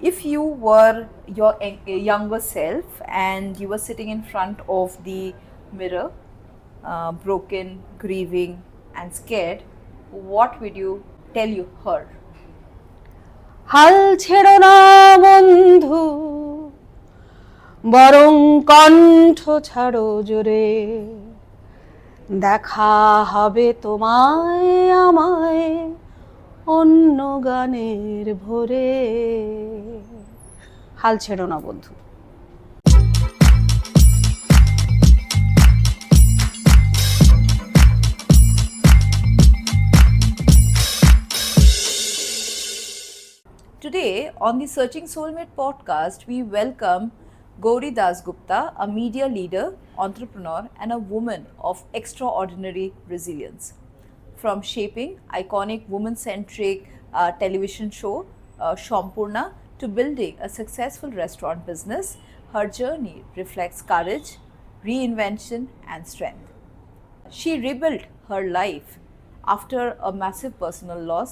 If you were your younger self and you were sitting in front of the mirror, broken, grieving, and scared, what would you tell her? হাল ছেড়ো না বন্ধু, বরং কণ্ঠ ছাড়ো জোরে, দেখা হবে তোমায় আমায় অন্য গানের ভোরে। হাল ছেড়ো না বন্ধু। Today on the Searching Soulmate podcast, we welcome Gouri Dasgupta, a media leader, entrepreneur, and a woman of extraordinary resilience. From shaping iconic woman-centric television show Sampurna to building a successful restaurant business, her journey reflects courage, reinvention, and strength. She rebuilt her life after a massive personal loss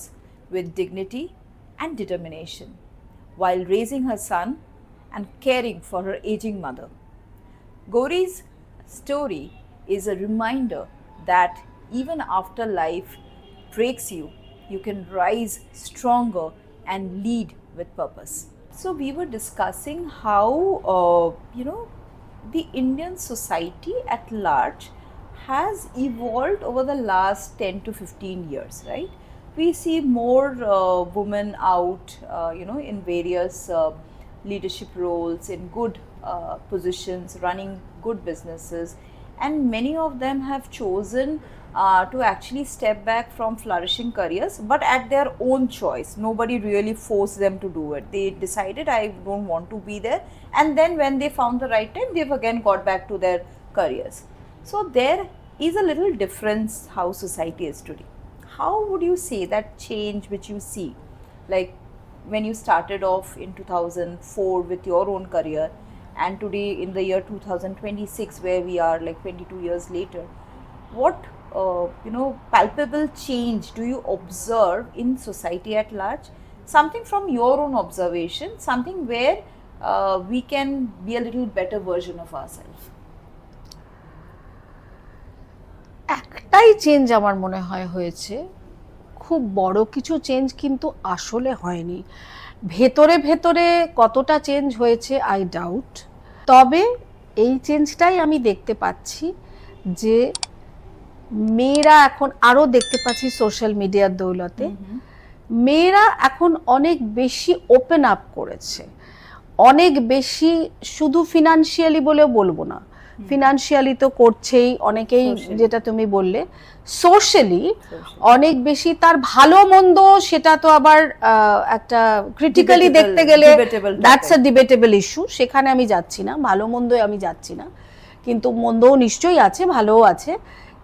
with dignity and determination, while raising her son and caring for her aging mother. Gouri's story is a reminder that even after life breaks you, you can rise stronger and lead with purpose. So we were discussing how the Indian society at large has evolved over the last 10 to 15 years, right? We see more women out, in various leadership roles, in good positions, running good businesses, and many of them have chosen to actually step back from flourishing careers, but at their own choice. Nobody really forced them to do it. They decided, I don't want to be there, and then when they found the right time, they've again got back to their careers. So there is a little difference how society is today. How would you say that change which you see, like when you started off in 2004 with your own career, and today in the year 2026 where we are like 22 years later, what palpable change do you observe in society at large? Something from your own observation, something where we can be a little better version of ourselves. একটাই change আমার মনে হয় হয়েছে, খুব বড় কিছু change কিন্তু আসলে হয়নি। ভেতরে ভেতরে কতটা চেঞ্জ হয়েছে আই ডাউট। তবে এই চেঞ্জটাই আমি দেখতে পাচ্ছি যে মেয়েরা এখন, আরও দেখতে পাচ্ছি সোশ্যাল মিডিয়ার দৌলতে, মেয়েরা এখন অনেক বেশি ওপেন আপ করেছে, অনেক বেশি, শুধু ফিনান্সিয়ালি বলেও বলবো না, ফিনান্সিয়ালি তো করছেই অনেকেই, যেটা তুমি বললে, সোশ্যালি অনেক বেশি। তার ভালো মন্দ সেটা তো আবার একটা ক্রিটিক্যালি দেখতে গেলে দ্যাটস আ ডিবেটেবল ইস্যু, সেখানে আমি যাচ্ছি না, ভালো মন্দ আমি যাচ্ছি না, কিন্তু মন্দও নিশ্চয়ই আছে, ভালোও আছে।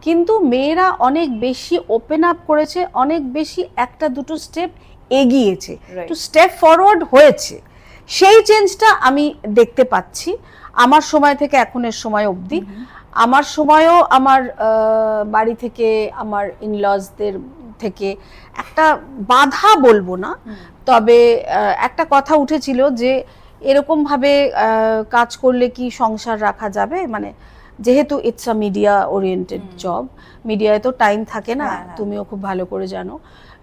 কিন্তু মেয়েরা অনেক বেশি ওপেন আপ করেছে, অনেক বেশি একটা দুটো স্টেপ এগিয়েছে, একটু স্টেপ ফরওয়ার্ড হয়েছে। সেই চেঞ্জটা আমি দেখতে পাচ্ছি আমার সময় থেকে এখনের সময় অবধি। আমার সময়ও আমার বাড়ি থেকে, আমার ইনলজদের থেকে একটা বাধা বলবো না, তবে একটা কথা উঠেছিল যে এরকমভাবে কাজ করলে কি সংসার রাখা যাবে, মানে যেহেতু it's a media oriented job, মিডিয়ায় তো টাইম থাকে না, তুমিও খুব ভালো করে জানো।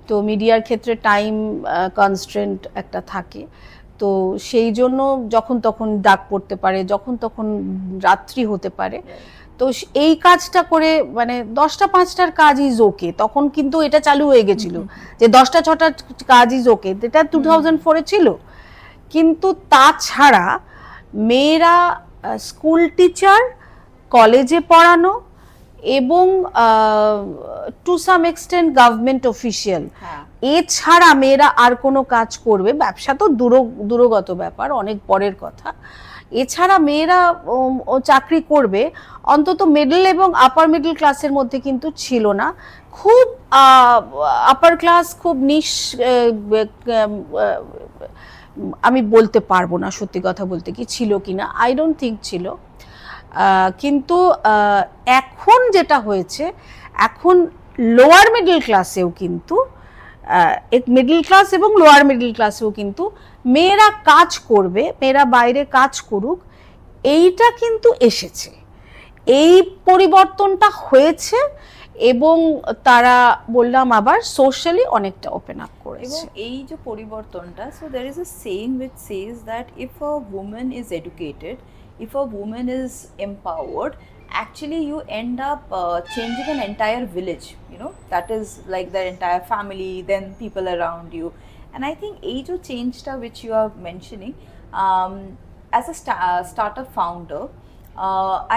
তো মিডিয়ার ক্ষেত্রে টাইম কনস্ট্রেন্ট একটা থাকে, তো সেই জন্য যখন তখন ডাক পড়তে পারে, যখন তখন রাত্রি হতে পারে। তো এই কাজটা করে, মানে 10টা 5টার কাজ ইজ ওকে, তখন কিন্তু এটা চালু হয়ে গেছিল যে 10টা 6টার কাজ ইজ ওকে, এটা 2004-এ ছিল। কিন্তু তাছাড়া মেয়েরা স্কুল টিচার, কলেজে পড়ানো এবং to some extent government official, এছাড়া মেয়েরা আর কোনো কাজ করবে, ব্যবসা তো দূরগত ব্যাপার, অনেক পরের কথা, এছাড়া মেয়েরা চাকরি করবে, অন্তত মিডল এবং আপার মিডল ক্লাসের মধ্যে কিন্তু ছিল না। খুব আপার ক্লাস, খুব নিশ, আমি বলতে পারবো না সত্যি কথা বলতে কি ছিল কিনা, আই ডোন্ট থিঙ্ক ছিল। কিন্তু এখন যেটা হয়েছে, এখন লোয়ার মিডল ক্লাসেও কিন্তু, মিডল ক্লাস এবং লোয়ার মিডল ক্লাসেও কিন্তু মেয়েরা কাজ করবে, মেয়েরা বাইরে কাজ করুক, এইটা কিন্তু এসেছে, এই পরিবর্তনটা হয়েছে এবং তারা বললাম আবার সোশ্যালি অনেকটা ওপেন আপ করেছে। এবং এই যে পরিবর্তনটা, so there is a saying which says that if a woman is educated, if a woman is empowered, actually you end up changing an entire village, you know, that is like the entire family, then people around you. And I think এই যে চেঞ্জটা which you are mentioning, as a startup founder,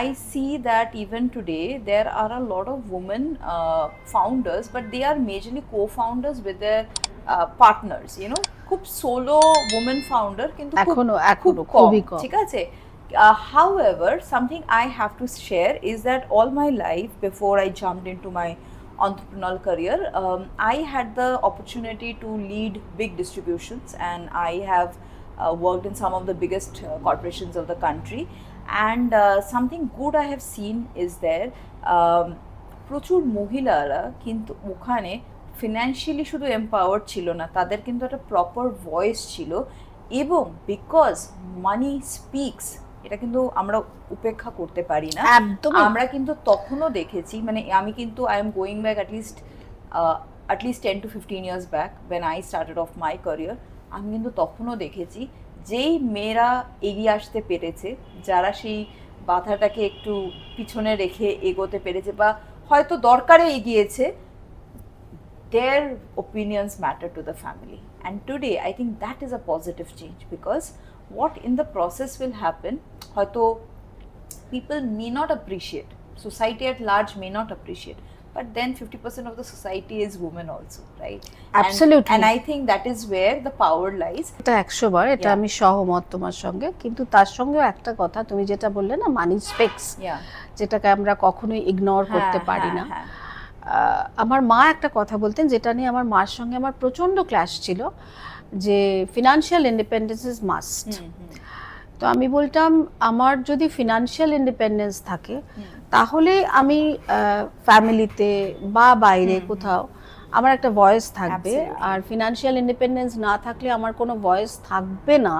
I see that even today there are a lot of women founders, but they are majorly co-founders with their partners, you know, খুব solo woman founder কিন্তু এখনো খুবই কম, ঠিক আছে। However, something I have to share is that all my life before I jumped into my entrepreneurial career, I had the opportunity to lead big distributions, and I have worked in some of the biggest corporations of the country. And something good I have seen is there, প্রচুর মহিলারা কিন্তু ওখানে financially শুধু empowered ছিল না, তাদের কিন্তু একটা প্রপার ভয়েস ছিল। এবং বিকজ মানি স্পিক্স, এটা কিন্তু আমরা উপেক্ষা করতে পারি না। আমরা কিন্তু তখনও দেখেছি, মানে আমি কিন্তু I am going back at least 10 to 15 years back when I started off my career, আমি কিন্তু তখনও দেখেছি যেই মেয়েরা এগিয়ে আসতে পেরেছে, যারা সেই বাধাটাকে একটু পিছনে রেখে এগোতে পেরেছে বা হয়তো দরকারে এগিয়েছে, their opinions matter to the family. And today I think that is a positive change, because what in the process will happen, হয়তো people may not appreciate, society at large may not appreciate, but then 50% of the society is women also, right? Absolutely. And I think that is where the power lies. এটা 100 বার, এটা আমি সহমত তোমার সঙ্গে, কিন্তু তার সঙ্গে একটা কথা তুমি যেটা বললে না, মানি স্পেক্স, যেটাকে আমরা কখনোই ইগনোর করতে পারি না। আমার মা একটা কথা বলতেন, যেটা নিয়ে আমার মার সঙ্গে আমার প্রচন্ড ক্ল্যাশ ছিল, যে ফিনান্সিয়াল ইন্ডিপেন্ডেন্স ইজ মাস্ট। তো আমি বলতাম, আমার যদি ফিনান্সিয়াল ইন্ডিপেন্ডেন্স থাকে তাহলে আমি ফ্যামিলিতে বা বাইরে কোথাও আমার একটা ভয়েস থাকবে, আর ফিনান্সিয়াল ইন্ডিপেন্ডেন্স না থাকলে আমার কোনো ভয়েস থাকবে না,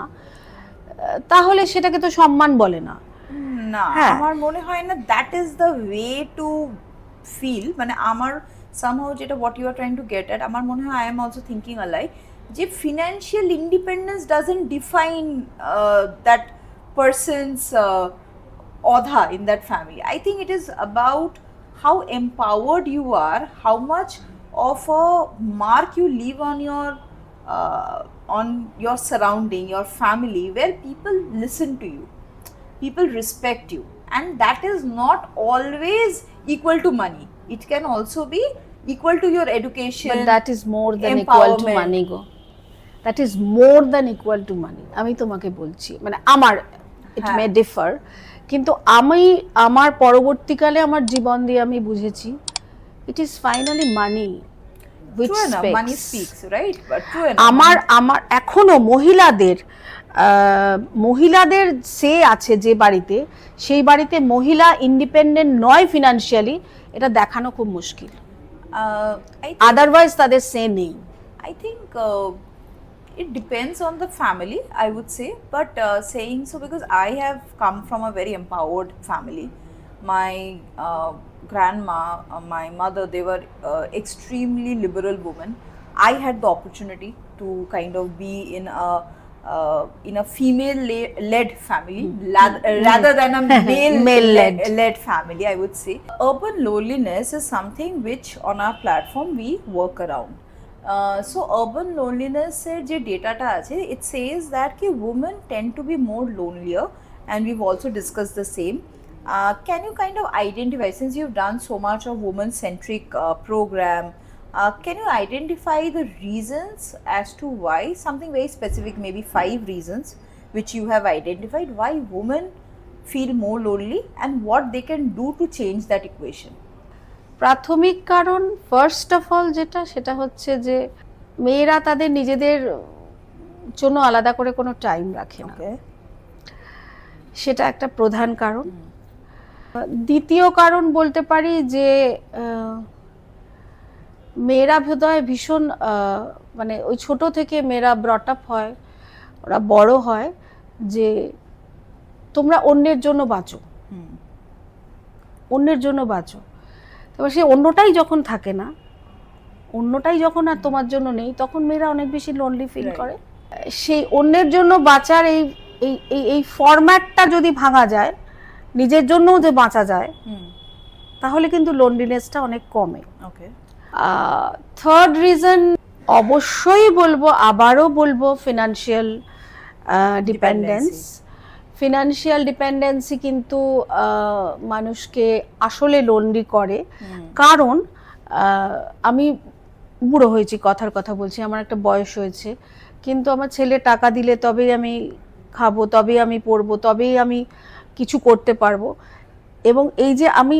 তাহলে সেটাকে তো সম্মান বলে না। না, আমার মনে হয় না that is the way to feel. মানে আমার somehow যেটা what you are trying to get at, আমার মনে হয় I am also thinking alike, যে financial independence doesn't define that person's odha in that family. I think it is about how empowered you are, how much of a mark you leave on your surrounding, your family, where people listen to you, people respect you, and that is not always equal to money. It can also be equal to your education, but that is more than equal to money go. That is more than equal to money. আমি তোমাকে বলছি, মানে আমার it may differ, কিন্তু আমি আমার পরবর্তীকালে আমার জীবন দিয়ে আমি বুঝেছি it is finally money which speaks. Money speaks, right? But true আমার এখনো মহিলাদের সে আছে যে বাড়িতে, সেই বাড়িতে মহিলা ইন্ডিপেন্ডেন্ট নয় ফিনান্সিয়ালি, এটা দেখানো খুব মুশকিল। আদারওয়াইজ তাদের সে নেই। I think it depends on the family, I would say, but saying so, because I have come from a very empowered family. My grandma, my mother, they were extremely liberal women. I had the opportunity to kind of be in a female led family rather than a male led family, I would say. Urban loneliness is something which on our platform we work around. So urban loneliness এর যে ডেটাটা আছে, it says that ki women tend to be more lonelier, and we've also discussed the same. Can you kind of identify, since you've done so much of woman centric program, can you identify the reasons as to why, something very specific, maybe 5 reasons which you have identified, why women feel more lonely and what they can do to change that equation? প্রাথমিক কারণ, first of all যেটা, সেটা হচ্ছে যে মেয়েরা তাদের নিজেদের জন্য আলাদা করে কোনো টাইম রাখে না, সেটা একটা প্রধান কারণ। দ্বিতীয় কারণ বলতে পারি যে মেয়েরা বোধহয় ভীষণ মানে ওই ছোট থেকে মেয়েরা ব্রট আপ হয় ওরা বড় হয় যে তোমরা অন্যের জন্য বাঁচো, অন্যের জন্য বাঁচো। তবে সেই অন্যটাই যখন থাকে না, অন্যটাই যখন আর তোমার জন্য নেই, তখন মেয়েরা অনেক বেশি লোনলি ফিল করে। সেই অন্যের জন্য বাঁচার এই এই এই ফরম্যাটটা যদি ভাঙা যায়, নিজের জন্যও যে বাঁচা যায়, তাহলে কিন্তু লোনলিনেসটা অনেক কমে। থার্ড রিজন অবশ্যই বলবো, আবারও বলবো, ফিনান্সিয়াল ডিপেন্ডেন্স। ফিনান্সিয়াল ডিপেন্ডেন্সি কিন্তু মানুষকে আসলে লোনলি করে। কারণ আমি বুড়ো হয়েছি, কথার কথা বলছি, আমার একটা বয়স হয়েছে, কিন্তু আমার ছেলে টাকা দিলে তবেই আমি খাবো, তবেই আমি পড়বো, তবেই আমি কিছু করতে পারবো। এবং এই যে আমি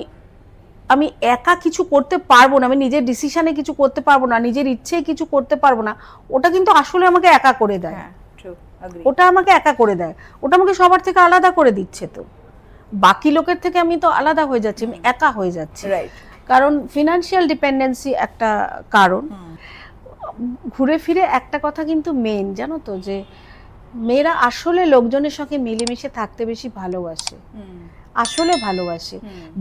আমি একা কিছু করতে পারবো না, আমি নিজের ডিসিশনে কিছু করতে পারবো না, নিজের ইচ্ছে কিছু করতে পারবো না, ওটা কিন্তু আসলে আমাকে একা করে দেয়। ওটা আমাকে একা করে দেয়, ওটা আমাকে সবার থেকে আলাদা করে দিচ্ছে। তো বাকি লোকের থেকে আমি তো আলাদা হয়ে যাচ্ছি, আমি একা হয়ে যাচ্ছি। কারণ ফিনান্সিয়াল ডিপেন্ডেন্সি একটা কারণ। ঘুরে ফিরে একটা কথা কিন্তু মেন, জানো তো, যে মেয়েরা আসলে লোকজনের সঙ্গে মিলেমিশে থাকতে বেশি ভালোবাসে, আসলে ভালোবাসে।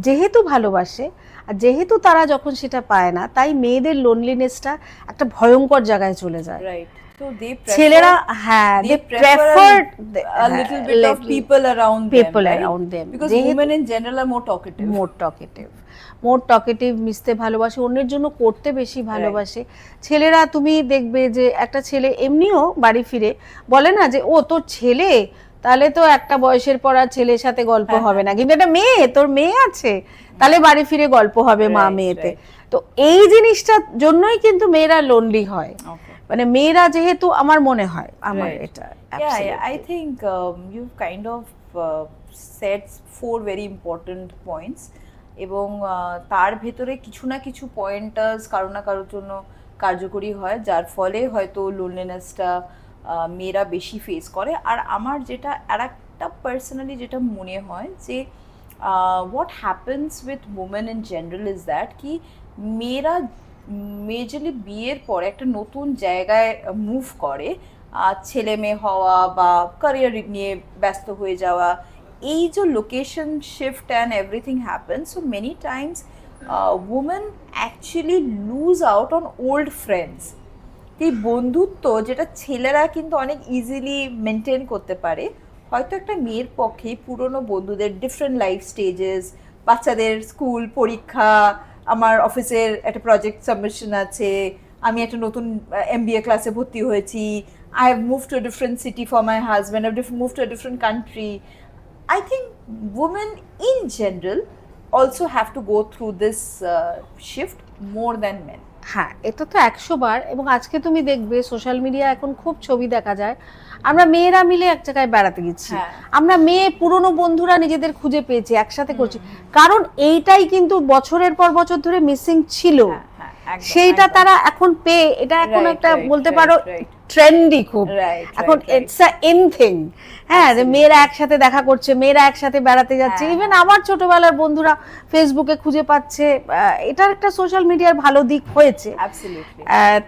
যেহেতু ভালোবাসে, আর যেহেতু তারা যখন সেটা পায় না, তাই মেয়েদের লোনলিনেসটা একটা ভয়ঙ্কর জায়গায় চলে যায়। ছেলেরা they prefer a little bit of people around them because women in general are more talkative, মিশতে ভালোবাসে, অন্যের জন্য করতে বেশি ভালোবাসে। ছেলেরা তুমি দেখবে যে একটা ছেলে এমনিও বাড়ি ফিরে বলে না যে ও তোর ছেলে, তাহলে তো একটা বয়সের পর আর ছেলের সাথে গল্প হবে না, কিন্তু একটা মেয়ে, তোর মেয়ে আছে, তাহলে বাড়ি ফিরে গল্প হবে মা মেয়েতে। তো এই জিনিসটার জন্যই কিন্তু মেয়েরা লোনলি হয়। মানে মেয়েরা যেহেতু, আমার মনে হয়, আমার এটা I think you've kind of said 4 very important points, এবং তার ভেতরে কিছু না কিছু পয়েন্টার্স কারো না কারোর জন্য কার্যকরী হয়, যার ফলে হয়তো লোনলিনেসটা মেয়েরা বেশি ফেস করে। আর আমার যেটা আরেকটা পার্সোনালি যেটা মনে হয় যে what happens with women in general is that কি মেয়েরা মেজরলি বিয়ের পরে একটা নতুন জায়গায় মুভ করে, ছেলে মেয়ে হওয়া বা ক্যারিয়ার নিয়ে ব্যস্ত হয়ে যাওয়া, এই যে location shift and everything happens, so many Times women actually lose out on old friends. এই বন্ধুত্ব যেটা ছেলেরা কিন্তু অনেক ইজিলি মেনটেন করতে পারে, হয়তো একটা মেয়ের পক্ষে পুরনো বন্ধুদের, ডিফারেন্ট লাইফ স্টেজেস, বাচ্চাদের স্কুল পরীক্ষা, আমার অফিসের একটা প্রজেক্ট সাবমিশন আছে, আমি একটা নতুন MBA ক্লাসে ভর্তি হয়েছি, I have moved to a different city for my husband, I've moved to a different country. I think women in general also have to go through this shift more than men. হ্যাঁ, এটা তো 100 বার। এবং আজকে তুমি দেখবে social media এখন খুব ছবি দেখা যায়, আমরা মেয়েরা মিলে এক জায়গায় বেড়াতে গেছি, আমরা মেয়ে পুরনো বন্ধুরা নিজেদের খুঁজে পেয়েছি, একসাথে করছি, কারণ এইটাই কিন্তু বছরের পর বছর ধরে মিসিং ছিল। সেইটা তারা এখন পেয়ে, এটা এখন একটা বলতে পারো ট্রেন্ডি খুব এখন, ইটস আ ইন থিং। হ্যাঁ, মেয়েরা একসাথে দেখা করছে, মেয়েরা একসাথে বেড়াতে যাচ্ছে, ইভেন আমার ছোটবেলার বন্ধুরা ফেসবুকে খুঁজে পাচ্ছে। এটার একটা সোশ্যাল মিডিয়ার ভালো দিক হয়েছে।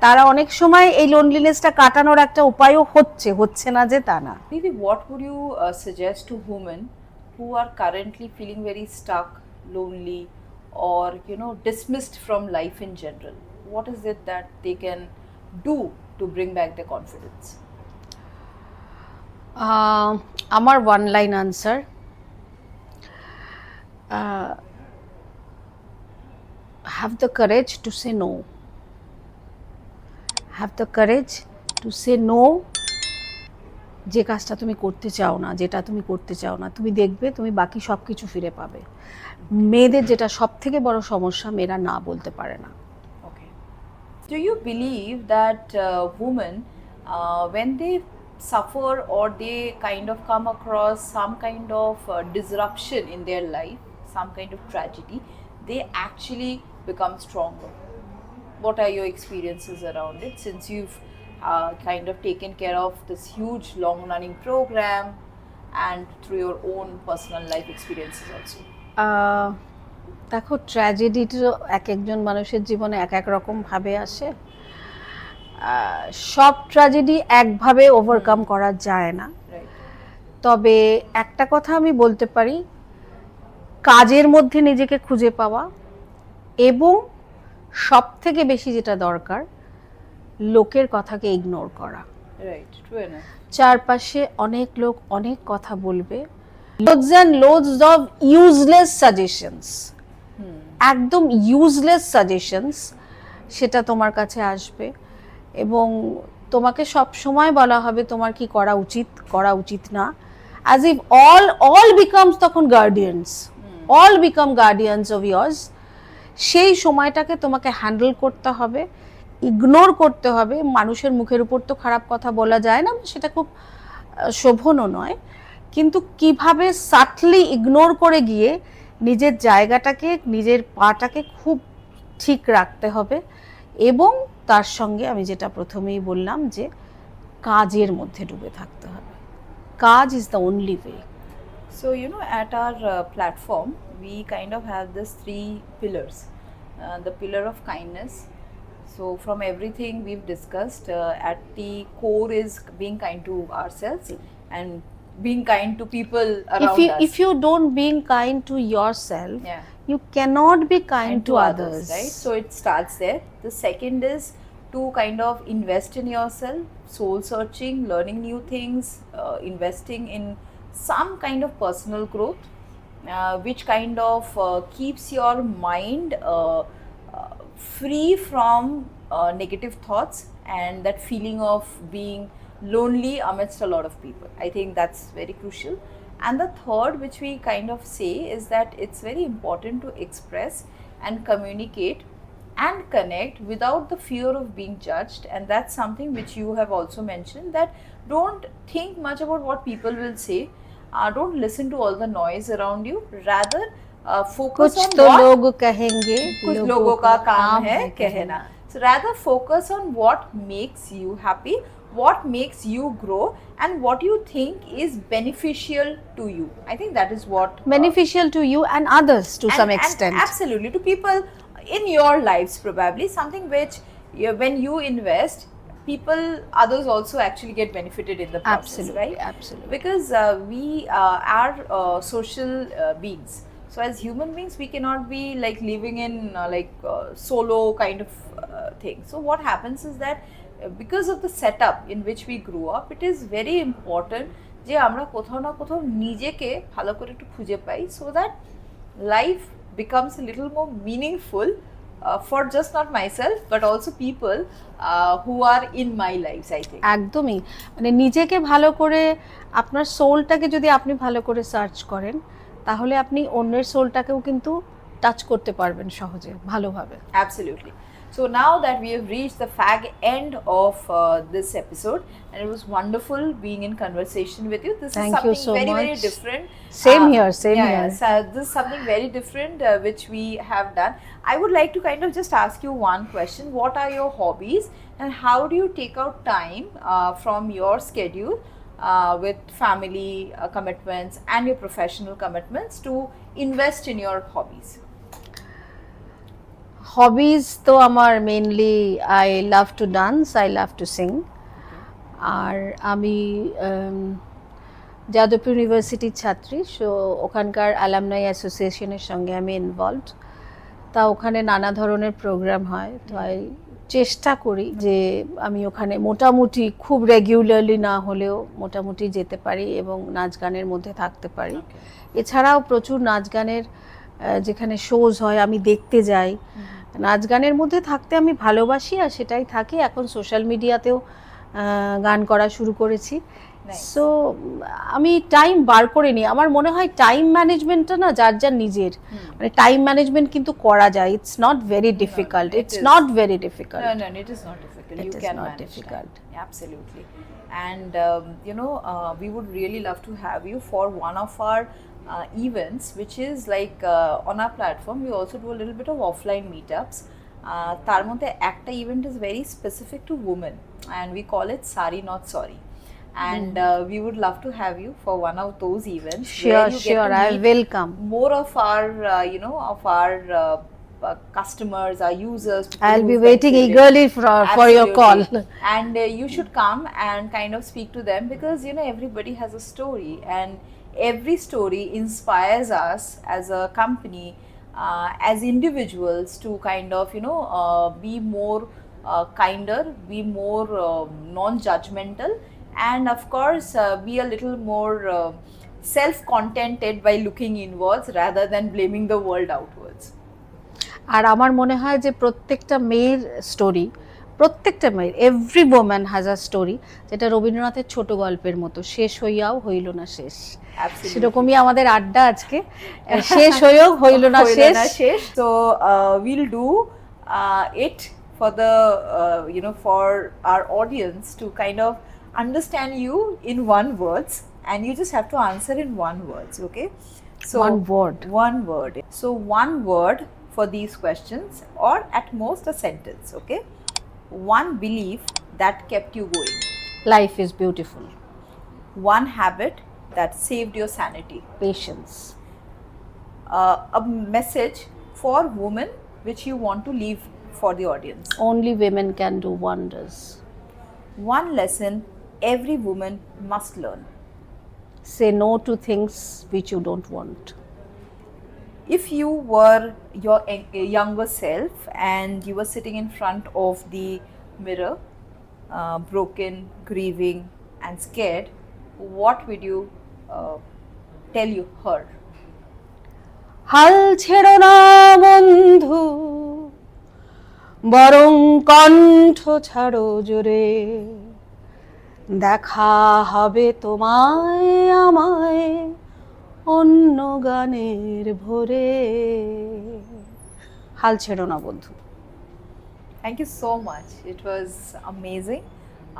তারা অনেক সময় এই লোনলিনেসটা কাটানোর একটা উপায়ও হচ্ছে না যে তা না। দিদি, what would you suggest to women who are currently feeling very stuck, lonely, or dismissed from life in general? What is it that they can do to bring back their confidence? আমার one line answer, have the courage to say no. Have the courage to say no. যে কাজটা তুমি করতে চাও না, যেটা তুমি করতে চাও না, তুমি দেখবে তুমি বাকি সব কিছু ফিরে পাবে। মেয়েদের যেটা সব থেকে বড় সমস্যা, মেয়েরা না বলতে পারে না। Do you believe that women, when they suffer or they kind of come across some kind of disruption in their life, some kind of tragedy, they actually become stronger? What are your experiences around it, since you've kind of taken care of this huge long-running program and through your own personal life experiences also? দেখো, tragedy তো এক একজন মানুষের জীবনে এক এক রকম ভাবে আসে। সব ট্র্যাজেডি একভাবে ওভারকাম করা যায় না। তবে একটা কথা আমি বলতে পারি, কাজের মধ্যে নিজেকে খুঁজে পাওয়া এবং সব থেকে বেশি যেটা দরকার, লোকের কথাকে ইগনোর করা। চারপাশে অনেক লোক অনেক কথা বলবে, loads and loads of useless suggestions, একদম ইউজলেস সাজেশনস সেটা তোমার কাছে আসবে এবং তোমাকে সব সময় বলা হবে তোমার কি করা উচিত না, as if all becomes তখন guardians, all become guardians of yours। সেই সময়টাকে তোমাকে হ্যান্ডেল করতে হবে, ইগনোর করতে হবে। মানুষের মুখের উপর তো খারাপ কথা বলা যায় না, সেটা খুব শোভনও নয়, কিন্তু কিভাবে সাটলি ইগনোর করে গিয়ে নিজের জায়গাটাকে, নিজের পাটাকে খুব ঠিক রাখতে হবে। এবং তার সঙ্গে আমি যেটা প্রথমেই বললাম যে কাজের মধ্যে ডুবে থাকতে হবে। কাজ is the only way. So, at our platform, we kind of have this 3 pillars. The pillar of kindness. So, from everything we've discussed, at the core is being kind to ourselves and being kind to people around us. If you don't being kind to yourself, you cannot be kind to others, right? So it starts there. The second is to kind of invest in yourself, soul searching, learning new things, investing in some kind of personal growth, which kind of keeps your mind free from negative thoughts and that feeling of being lonely amidst a lot of people. I think that's very crucial. And the third, which we kind of say, is that it's very important to express and communicate and connect without the fear of being judged. And that's something which you have also mentioned, that don't think much about what people will say. Don't listen to all the noise around you. Rather, focus on what लोग कहेंगे, कुछ लोगों का काम है कहना. So rather focus on what makes you happy, what makes you grow, and what you think is beneficial to you. I think that is what beneficial to you and others to some extent. And absolutely, to people in your lives, probably something which when you invest, others also actually get benefited in the process. Absolutely, right? Absolutely. Because we are social beings. So as human beings, we cannot be like living in solo kind of thing. So what happens is that because of the setup in which we grew up, it is very important যে আমরা কোথাও না কোথাও নিজেকে ভালো করে একটু খুঁজে পাই, so that life becomes a little more meaningful for just not myself but also people who are in my lives, I think. একদমই, মানে নিজেকে ভালো করে, আপনার সোলটাকে যদি আপনি ভালো করে সার্চ করেন, তাহলে আপনি অন্যের সোলটাকেও কিন্তু টাচ করতে পারবেন সহজে, ভালোভাবে। Absolutely. So now that we have reached the fag end of this episode, and it was wonderful being in conversation with you. This Thank is something you so very much. very different. Same here. So this is something very different which we have done. I would like to kind of just ask you one question. What are your hobbies, and how do you take out time from your schedule with family commitments and your professional commitments to invest in your hobbies? Hobbies তো আমার mainly, I love to dance, I love to sing. আর আমি যাদবপুর ইউনিভার্সিটির ছাত্রী, so ওখানকার alumni অ্যাসোসিয়েশনের সঙ্গে আমি ইনভলভড। তা ওখানে নানা ধরনের প্রোগ্রাম হয়, তো চেষ্টা করি যে আমি ওখানে মোটামুটি খুব রেগুলারলি না হলেও মোটামুটি যেতে পারি এবং নাচ গানের মধ্যে থাকতে পারি। এছাড়াও প্রচুর নাচ গানের যেখানে শোজ হয় আমি দেখতে যাই। নাচ গানের মধ্যে থাকতে আমি ভালোবাসি, আর সেটাই থাকি। এখন সোশ্যাল মিডিয়াতেও গান করা শুরু করেছি। সো আমি টাইম বার করে নিই। আমার মনে হয় টাইম ম্যানেজমেন্টটা না যার যার নিজের, মানে টাইম ম্যানেজমেন্ট কিন্তু করা যায়। It's not very difficult, it's not very difficult. No, it is not difficult. You can manage time. Absolutely. And we would really love to have you for one of our events, which is like on our platform we also do a little bit of offline meetups. তার মধ্যে একটা event is very specific to women and we call it Sari Not Sorry, and we would love to have you for one of those events. Sure, I will come. More of our customers, our users. I'll be who've waiting benefited. eagerly for your call. Absolutely. And you should come and kind of speak to them, because everybody has a story, and every story inspires us as a company, as individuals, to kind of be more kinder, be more non-judgmental, and of course be a little more self-contented by looking inwards rather than blaming the world outwards. আর আমার মনে হয় যে প্রত্যেকটা মেয়ের story, প্রত্যেকটা মেয়ের, every woman has a story, যেটা রবীন্দ্রনাথের ছোট গল্পের মতো, শেষ হইয়াও হইল না শেষ। সেরকমই আমাদের আড্ডা আজকে, শেষ হইও হইল না শেষ। So we'll do it for the for our audience to kind of understand you in one words, and you just have to answer in one words, okay? So one word. So one word for these questions, or at most a sentence, okay? One belief that kept you going. Life is beautiful. One habit that saved your sanity. Patience. A message for women which you want to leave for the audience. Only women can do wonders. One lesson every woman must learn. Say no to things which you don't want. If you were your younger self and you were sitting in front of the mirror, broken, grieving and scared, what would you tell her? হাল ছেড়ো না বন্ধু, বরং কণ্ঠ ছাড়ো জোরে, দেখা হবে তোমায় আমায় অন্য গানের ভোরে। হাল ছেড়ো না বন্ধু। Thank you so much. It was amazing.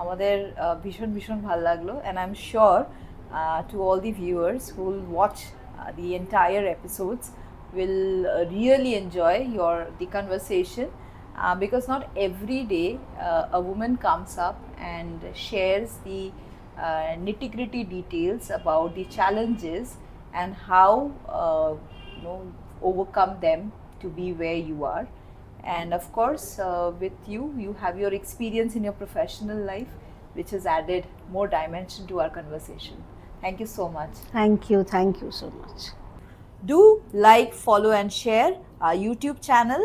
আমাদের ভীষণ ভালো লাগলো, and I'm sure to all the viewers who will watch the entire episodes will really enjoy the conversation, because not every day a woman comes up and shares the nitty-gritty details about the challenges and how overcome them to be where you are. And of course with you have your experience in your professional life, which has added more dimension to our conversation. Thank you so much. Thank you so much. Do like, follow and share our YouTube channel,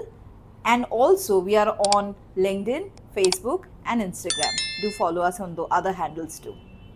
and also we are on LinkedIn, Facebook and Instagram. Do follow us on the other handles too.